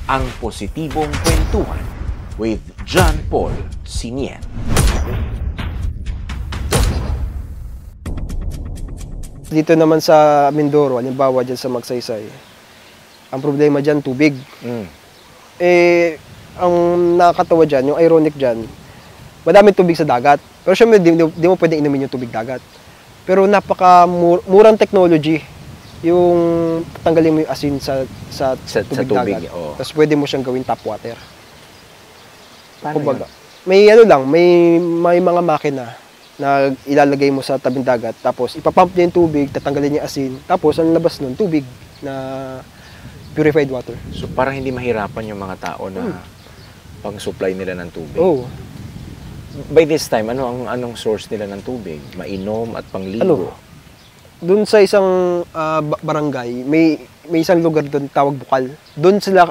Ang positibong kwentuhan with John Paul Sinien. Dito naman sa Mindoro, halimbawa dyan sa Magsaysay, ang problema dyan, tubig. Ang nakakatawa dyan, yung ironic dyan, madaming tubig sa dagat. Pero syempre, di mo pwedeng inumin yung tubig dagat. Pero napaka-murang technology yung tanggalin mo yung asin sa tubig dagat. Oh. Tapos pwede mo siyang gawin tap water. Paano may mga makina na ilalagay mo sa tabing dagat, tapos ipapump niya yung tubig, tatanggalin niya asin, tapos ang labas nun, tubig na purified water. So parang hindi mahirapan yung mga tao na pang-supply nila ng tubig. Oh. By this time, anong source nila ng tubig? Mainom at pangligo? Doon sa isang barangay, may isang lugar doon tawag Bukal. Doon sila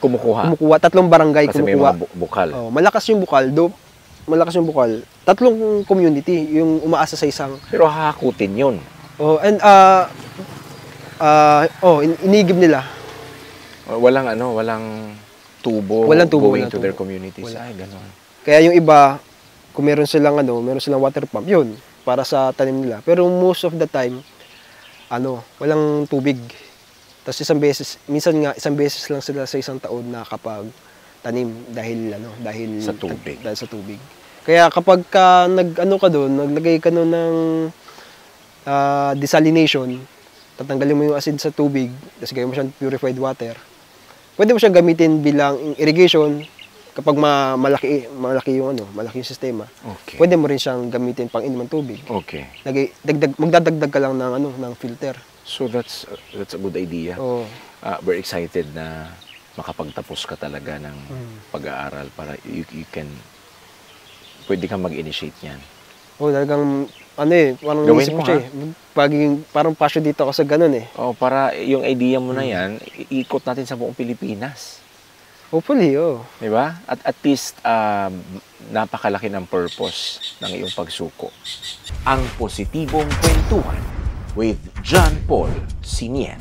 kumukuha. 3 barangay kasi kumukuha. May mga bukal. Oh, malakas yung Bukal. Malakas yung Bukal. 3 community yung umaasa sa isang. Pero hahakutin yun. Oh, and inigib nila. Walang tubo, going to their communities. Wala. Ay, gano'n. Kaya yung iba, kung meron silang water pump, yun, para sa tanim nila. Pero most of the time, walang tubig. Tapos isang beses lang sila sa isang taon na kapag tanim dahil sa tubig. Dahil sa tubig. Kaya kapag naglagay ka doon ng desalination, tatanggalin mo yung acid sa tubig, tapos gawin mo siyang purified water. Pwede mo siyang gamitin bilang irrigation kapag malaki yung sistema. Okay. Pwede mo rin siyang gamitin pang inom ng tubig. Okay. Magdadagdag ka lang ng filter. So that's a good idea. Oh. We're excited na makapagtapos ka talaga ng pag-aaral para pwede kang mag-initiate niyan. Oh, talagang parang gawin naisip mo, ko siya parang passion dito ako sa ganun eh. Oh, para yung idea mo na yan, iikot natin sa buong Pilipinas. Hopefully, oh. Diba? At least, napakalaki ng purpose ng iyong pagsuko. Ang positibong kwentuhan with John Paul Sinien.